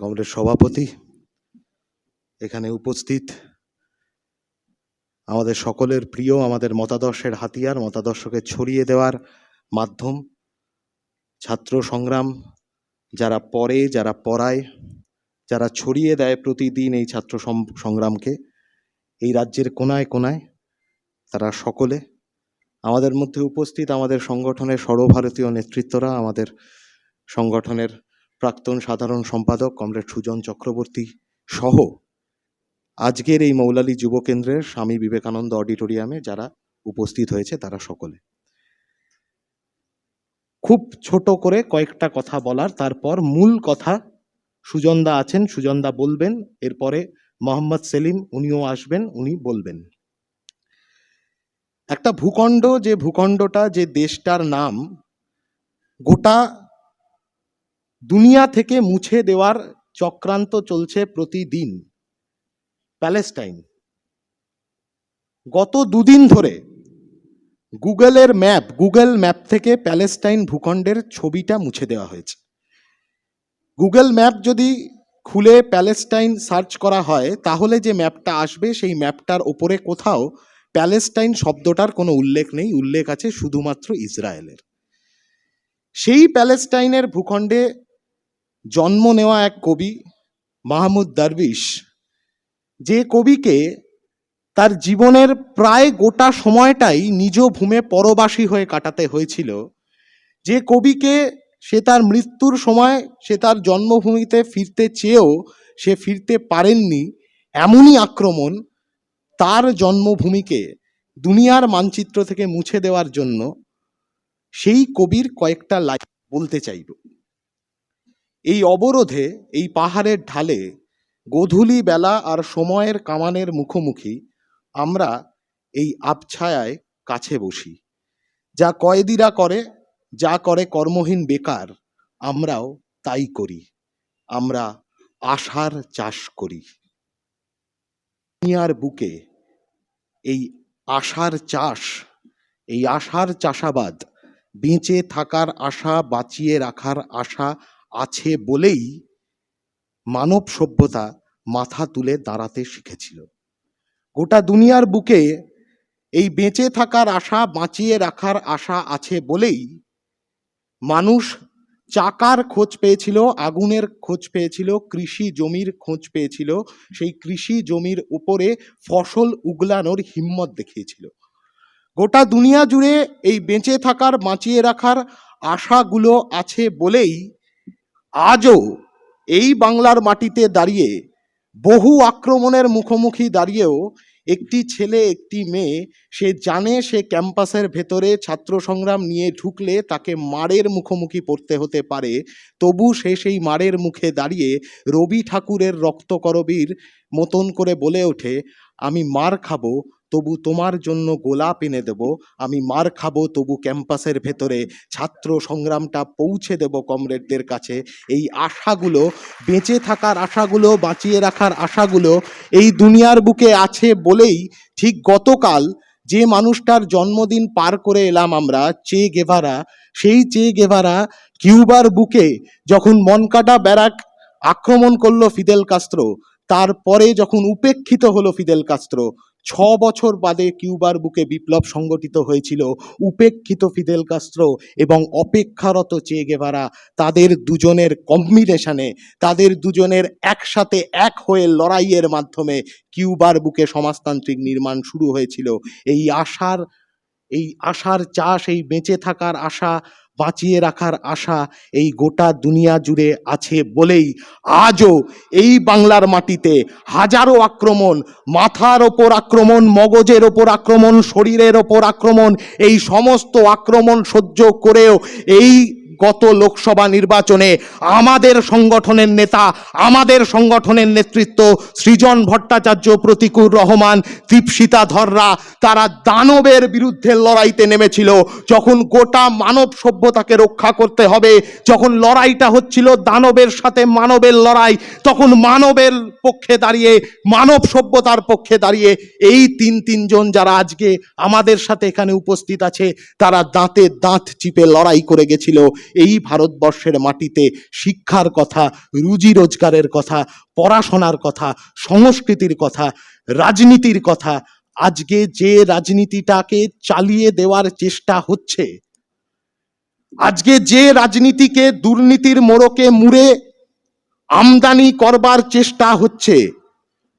কংগ্রেস সভাপতি, এখানে উপস্থিত আমাদের সকলের প্রিয়, আমাদের মতাদর্শের হাতিয়ার, মতাদর্শকে ছড়িয়ে দেওয়ার মাধ্যম, ছাত্র সংগ্রাম, যারা পড়ে, যারা পড়ায়, যারা ছড়িয়ে দেয় প্রতিদিন এই ছাত্র সংগ্রামকে এই রাজ্যের কোনায় কোনায়, তারা সকলে আমাদের মধ্যে উপস্থিত। আমাদের সংগঠনের সর্বভারতীয় নেতৃত্বরা, আমাদের সংগঠনের প্রাক্তন সাধারণ সম্পাদক কমরেড সুজন চক্রবর্তী সহ আজকের এই মৌলালী যুব কেন্দ্রের স্বামী বিবেকানন্দ অডিটোরিয়ামে যারা উপস্থিত হয়েছে তারা সকলে। খুব ছোট করে কয়েকটা কথা বলার, তারপর মূল কথা সুজনদা আছেন, সুজনদা বলবেন, এরপরে মোহাম্মদ সেলিম উনিও আসবেন, উনি বলবেন। একটা ভূখণ্ড, যে ভূখণ্ডটা, যে দেশটার নাম গোটা দুনিয়া থেকে মুছে দেওয়ার চক্রান্ত চলছে প্রতিদিন, প্যালেস্টাইন। গত দুদিন ধরে গুগল ম্যাপ থেকে প্যালেস্টাইন ভূখণ্ডের ছবিটা মুছে দেওয়া হয়েছে। গুগল ম্যাপ যদি খুলে প্যালেস্টাইন সার্চ করা হয় তাহলে যে ম্যাপটা আসবে সেই ম্যাপটার ওপরে কোথাও প্যালেস্টাইন শব্দটার কোনো উল্লেখ নেই, উল্লেখ আছে শুধুমাত্র ইসরায়েলের। সেই প্যালেস্টাইনের ভূখণ্ডে জন্ম নেওয়া এক কবি মাহমুদ দারবিশ, যে কবিকে তার জীবনের প্রায় গোটা সময়টাই নিজ ভূমে পরবাসী হয়ে কাটাতে হয়েছিল, যে কবিকে সে তার মৃত্যুর সময় সে তার জন্মভূমিতে ফিরতে চেয়েও সে ফিরতে পারেননি, এমনই আক্রমণ তার জন্মভূমিকে দুনিয়ার মানচিত্র থেকে মুছে দেওয়ার জন্য সেই কবির কয়েকটা লাইন বলতে চাইব। এই অবরোধে, এই পাহাড়ের ঢালে গোধূলি বেলা আর সময়ের কামানের মুখোমুখি আমরা এই আবছায়ায় কাছে বসি। যা কয়েদিরা করে, যা করে কর্মহীন বেকার, আমরাও তাই করি। আমরা আশার চাষ করি। দুনিয়ার বুকে এই আশার চাষ, এই আশার চাষাবাদ, বেঁচে থাকার আশা, বাঁচিয়ে রাখার আশা আছে বলেই মানব সভ্যতা মাথা তুলে দাঁড়াতে শিখেছিল। গোটা দুনিয়ার বুকে এই বেঁচে থাকার আশা, বাঁচিয়ে রাখার আশা আছে বলেই মানুষ চাকার খোঁজ পেয়েছিল, আগুনের খোঁজ পেয়েছিল, কৃষি জমির খোঁজ পেয়েছিল, সেই কৃষি জমির উপরে ফসল উগলানোর হিম্মত দেখিয়েছিল। গোটা দুনিয়া জুড়ে এই বেঁচে থাকার, বাঁচিয়ে রাখার আশাগুলো আছে বলেই আজও এই বাংলার মাটিতে দাঁড়িয়ে, বহু আক্রমণের মুখোমুখি দাঁড়িয়েও একটি ছেলে, একটি মেয়ে, সে জানে সে ক্যাম্পাসের ভেতরে ছাত্র সংগ্রাম নিয়ে ঢুকলে তাকে মারের মুখোমুখি পড়তে হতে পারে, তবু সে সেই মারের মুখে দাঁড়িয়ে রবি ঠাকুরের রক্তকরবীর মতন করে বলে ওঠে, আমি মার খাবো তবু তোমার জন্য গোলাপ এনে দেব, আমি মার খাবো তবু ক্যাম্পাসের ভেতরে ছাত্র সংগ্রামটা পৌঁছে দেব কমরেডদের কাছে। এই আশাগুলো, বেঁচে থাকার আশাগুলো, বাঁচিয়ে রাখার আশাগুলো এই দুনিয়ার বুকে আছে বলেই ঠিক গতকাল যে মানুষটার জন্মদিন পার করে এলাম আমরা, চে গেভারা, সেই চে গেভারা কিউবার বুকে যখন মনকাটা ব্যারাক আক্রমণ করলো ফিদেল কাস্ত্রো, তারপরে যখন উপেক্ষিত হলো ফিদেল কাস্ত্রো, 6 বছর বাদে কিউবার বুকে বিপ্লব সংগঠিত হয়েছিল। উপেক্ষিত ফিদেল কাস্ত্রো এবং অপেক্ষারত চে গেভারা, তাদের দুজনের কম্বিনেশনে, তাদের দুজনের একসাথে এক হয়ে লড়াইয়ের মাধ্যমে কিউবার বুকে সমাজতান্ত্রিক নির্মাণ শুরু হয়েছিল। এই আশার চাষ, এই বেঁচে থাকার আশা, বাঁচিয়ে রাখার আশা এই গোটা দুনিয়া জুড়ে আছে বলেই আজও এই বাংলার মাটিতে হাজারো আক্রমণ, মাথার ওপর আক্রমণ, মগজের ওপর আক্রমণ, শরীরের ওপর আক্রমণ, এই সমস্ত আক্রমণ সহ্য করেও এই গত লোকসভা নির্বাচনে আমাদের সংগঠনের নেতা, আমাদের সংগঠনের নেতৃত্ব সৃজন ভট্টাচার্য, প্রতিকুর রহমান, দীপশিতা ধররা, তারা দানবের বিরুদ্ধে লড়াইতে নেমেছিল। যখন গোটা মানব সভ্যতাকে রক্ষা করতে হবে, যখন লড়াইটা হচ্ছিল দানবের সাথে মানবের লড়াই, তখন মানবের পক্ষে দাঁড়িয়ে, মানব সভ্যতার পক্ষে দাঁড়িয়ে এই তিনজন যারা আজকে আমাদের সাথে এখানে উপস্থিত আছে, তারা দাঁতে দাঁত চিপে লড়াই করে গেছিল এই ভারতবর্ষের মাটিতে শিক্ষার কথা, রুজি রোজগারের কথা, পড়াশোনার কথা, সংস্কৃতির কথা, রাজনীতির কথা। আজকে যে রাজনীতিটাকে চালিয়ে দেওয়ার চেষ্টা হচ্ছে, আজকে যে রাজনীতিকে দুর্নীতির মোড়কে মুড়ে আমদানি করবার চেষ্টা হচ্ছে,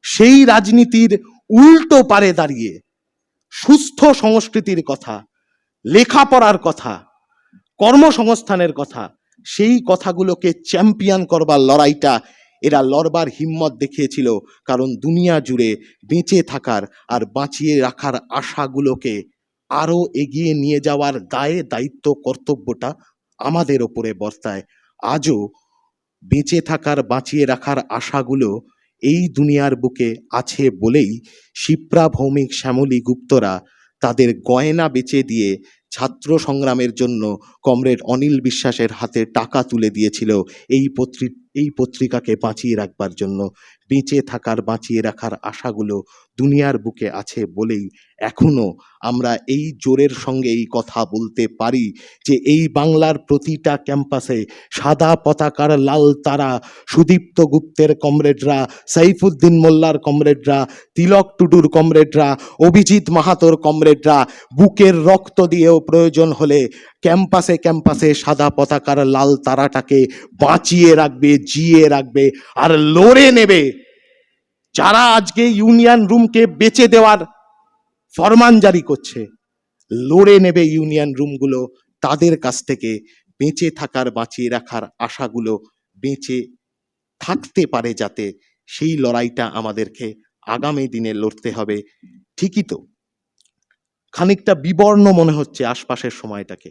সেই রাজনীতির উল্টো পারে দাঁড়িয়ে সুস্থ সংস্কৃতির কথা, লেখাপড়ার কথা, কর্মসংস্থানের কথা, সেই কথাগুলোকে চ্যাম্পিয়ন করবার লড়াইটা এরা লড়বার হিম্মত দেখিয়েছিল। কারণ দুনিয়া জুড়ে বেঁচে থাকার আর বাঁচিয়ে রাখার আশাগুলোকে আরো এগিয়ে নিয়ে যাওয়ার দায়ে দায়িত্ব কর্তব্যটা আমাদের ওপরে বর্তায়। আজও বেঁচে থাকার, বাঁচিয়ে রাখার আশাগুলো এই দুনিয়ার বুকে আছে বলেই শিপ্রা ভৌমিক, শ্যামলী গুপ্তরা তাদের গয়না বেচে দিয়ে ছাত্র সংগ্রামের জন্য কমরেড অনিল বিশ্বাসের হাতে টাকা তুলে দিয়েছিল এই পত্রিকাকে বাঁচিয়ে রাখবার জন্য। বেঁচে থাকার, বাঁচিয়ে রাখার আশাগুলো দুনিয়ার বুকে আছে বলেই এখনো আমরা এই জোরের সঙ্গে এই কথা বলতে পারি যে এই বাংলার প্রতিটা ক্যাম্পাসে সাদা পতাকার লাল তারা সুদীপ্ত গুপ্তের কমরেডরা, সাইফুদ্দিন মোল্লার কমরেডরা, তিলক টুডুর কমরেডরা, অভিজিৎ মাহাতোর কমরেডরা বুকের রক্ত দিয়েও প্রয়োজন হলে ক্যাম্পাসে ক্যাম্পাসে সাদা পতাকার লাল তারাটাকে বাঁচিয়ে রাখবে, জিয়ে রাখবে আর লড়ে নেবে। যারা আজকে ইউনিয়ন রুমকে বেচে দেওয়ার ফরমান জারি করছে, লড়ে নেবে ইউনিয়ন রুমগুলো তাদের কাছ থেকে। বেঁচে থাকার, বাঁচিয়ে রাখার আশাগুলো বেঁচে থাকতে পারে যাতে, সেই লড়াইটা আমাদেরকে আগামী দিনে লড়তে হবে। ঠিকই তো, খানিকটা বিবর্ণ মনে হচ্ছে আশপাশের সময়টাকে,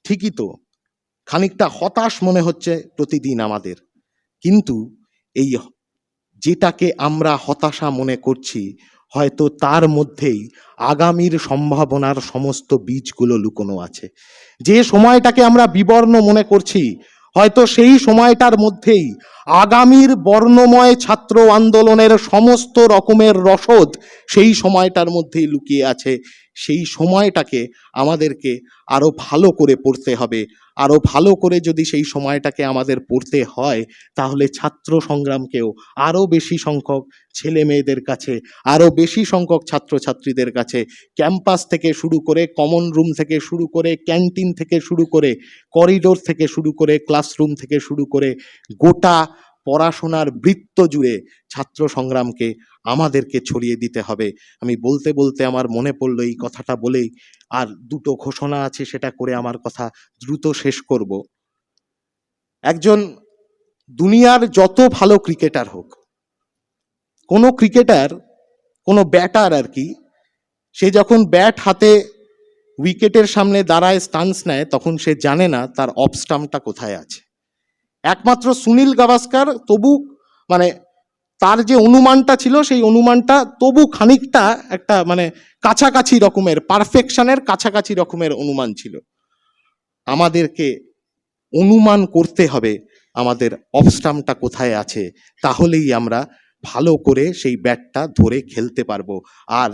ঠিকই তো খানিকটা হতাশ মনে হচ্ছে প্রতিদিন আমাদের, কিন্তু এই যেটাকে আমরা হতাশা মনে করছি হয়তো তার মধ্যেই আগামীর সম্ভাবনার সমস্ত বীজগুলো লুকোনো আছে। যে সময়টাকে আমরা বিবর্ণ মনে করছি হয়তো সেই সময়টার মধ্যেই আগামীর বর্ণময় ছাত্র আন্দোলনের সমস্ত রকমের রসদ সেই সময়টার মধ্যেই লুকিয়ে আছে। সেই সময়টাকে আমাদেরকে আরো ভালো করে পড়তে হবে। আরো ভালো করে যদি সেই সময়টাকে আমাদের পড়তে হয়, তাহলে ছাত্র সংগ্রামকেও আরো বেশি সংখ্যক ছেলে মেয়েদের কাছে, আরো বেশি সংখ্যক ছাত্রছাত্রীদের কাছে, ক্যাম্পাস থেকে শুরু করে, কমন রুম থেকে শুরু করে, ক্যান্টিন থেকে শুরু করে, করিডোর থেকে শুরু করে, ক্লাসরুম থেকে শুরু করে গোটা পড়াশোনার বৃত্ত জুড়ে ছাত্র সংগ্রামকে আমাদেরকে ছড়িয়ে দিতে হবে। আমি বলতে বলতে আমার মনে পড়লো এই কথাটা বলেই, আর দুটো ঘোষণা আছে সেটা করে আমার কথা দ্রুত শেষ করব। একজন দুনিয়ার যত ভালো ক্রিকেটার হোক, কোনো ক্রিকেটার, কোনো ব্যাটার আর কি, সে যখন ব্যাট হাতে উইকেটের সামনে দাঁড়ায়, স্টান্স নেয়, তখন সে জানে না তার অফ স্টাম্পটা কোথায় আছে। একমাত্র সুনীল গাভাস্কার তবু মানে তার যে অনুমানটা ছিল সেই অনুমানটা তবু খানিকটা একটা মানে কাছাকাছি রকমের, পারফেকশনের কাছাকাছি রকমের অনুমান ছিল। আমাদেরকে অনুমান করতে হবে আমাদের অফ স্টাম্পটা কোথায় আছে, তাহলেই আমরা ভালো করে সেই ব্যাটটা ধরে খেলতে পারবো। আর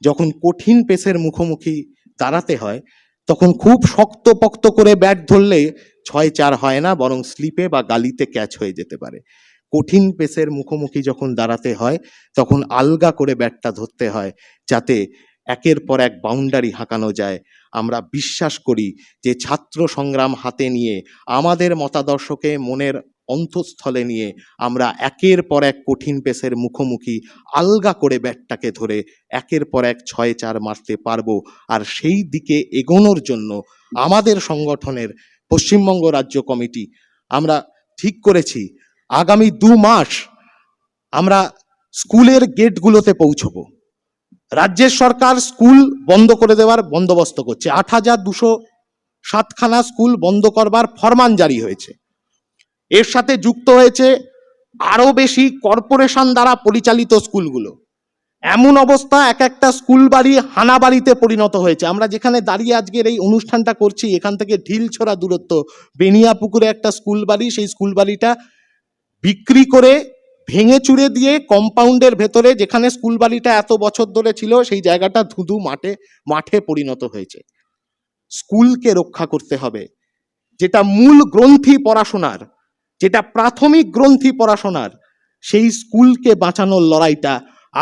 যখন কঠিন পেসের মুখোমুখি দাঁড়াতে হয়, তখন খুব শক্তপোক্ত করে ব্যাট ধরলে 6-4 হয় না, বরং স্লিপে বা গালিতে ক্যাচ হয়ে যেতে পারে। কঠিন পেসের মুখোমুখি যখন দাঁড়াতে হয়, তখন আলগা করে ব্যাটটা ধরতে হয়, যাতে একের পর এক বাউন্ডারি হাঁকানো যায়। আমরা বিশ্বাস করি যে ছাত্র সংগ্রাম হাতে নিয়ে, আমাদের মতাদর্শকে মনের অন্তঃস্থলে নিয়ে আমরা একের পর এক কঠিন পেসের মুখোমুখি আলগা করে ব্যাটটাকে ধরে একের পর এক 6-4 মারতে পারবো। আর সেই দিকে এগোনোর জন্য আমাদের সংগঠনের পশ্চিমবঙ্গ রাজ্য কমিটি আমরা ঠিক করেছি আগামী 2 মাস আমরা স্কুলের গেটগুলোতে পৌঁছবো। রাজ্যের সরকার স্কুল বন্ধ করে দেওয়ার বন্দোবস্ত করছে। 8,200 7খানা স্কুল বন্ধ করবার ফরমান জারি হয়েছে। এর সাথে যুক্ত হয়েছে আরো বেশি কর্পোরেশন দ্বারা পরিচালিত স্কুলগুলো। এমন অবস্থা, এক একটা স্কুল বাড়ি হানাবাড়িতে পরিণত হয়েছে। আমরা যেখানে দাঁড়িয়ে আজকের এই অনুষ্ঠানটা করছি, এখান থেকে ঢিলছড়া দূরত্ব, বেনিয়াপুকুরে একটা স্কুল বাড়ি, সেই স্কুল বাড়িটা বিক্রি করে ভেঙে চুরে দিয়ে কম্পাউন্ডের ভেতরে, যেখানে স্কুল বাড়িটা এত বছর ধরে ছিল, সেই জায়গাটা ধুধু মাঠে পরিণত হয়েছে। স্কুলকে রক্ষা করতে হবে, যেটা মূল গ্রন্থি পড়াশোনার, যেটা প্রাথমিক গ্রন্থি পড়াশোনার, সেই স্কুলকে বাঁচানোর লড়াইটা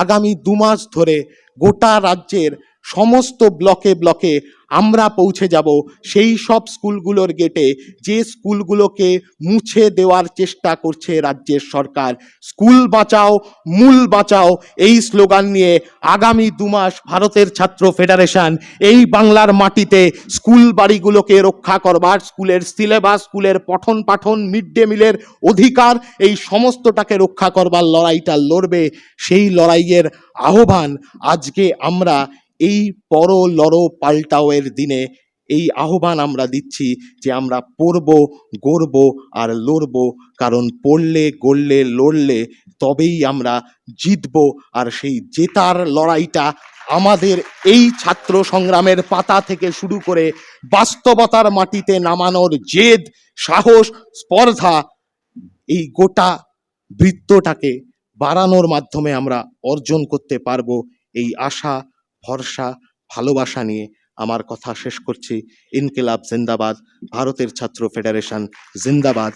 আগামী 2 মাস ধরে গোটা রাজ্যের সমস্ত ব্লকে ব্লকে আমরা পৌঁছে যাব। সেই সব স্কুলগুলোর গেটে, যে স্কুলগুলোকে মুছে দেওয়ার চেষ্টা করছে রাজ্যের সরকার। স্কুল বাঁচাও, মূল বাঁচাও, এই স্লোগান নিয়ে আগামী 2 মাস ভারতের ছাত্র ফেডারেশন এই বাংলার মাটিতে স্কুল বাড়িগুলোকে রক্ষা করবার, স্কুলের সিলেবাস, স্কুলের পঠন পাঠন, মিড ডে মিলের অধিকার, এই সমস্তটাকে রক্ষা করবার লড়াইটা লড়বে। সেই লড়াইয়ের আহ্বান আজকে আমরা এই পড়ো লড়ো পাল্টাও এর দিনে এই আহ্বান আমরা দিচ্ছি, যে আমরা পড়ব, গড়ব আর লড়ব। কারণ পড়লে, গড়লে, লড়লে তবেই আমরা জিতব। আর সেই জেতার লড়াইটা আমাদের এই ছাত্র সংগ্রামের পাতা থেকে শুরু করে বাস্তবতার মাটিতে নামানোর জেদ, সাহস, স্পর্ধা, এই গোটা বৃত্তটাকে বাড়ানোর মাধ্যমে আমরা অর্জন করতে পারবো। এই আশা, ভরসা, ভালোবাসা নিয়ে আমার কথা শেষ করছি। ইনকিলাব জিন্দাবাদ, ভারতের ছাত্র ফেডারেশন জিন্দাবাদ,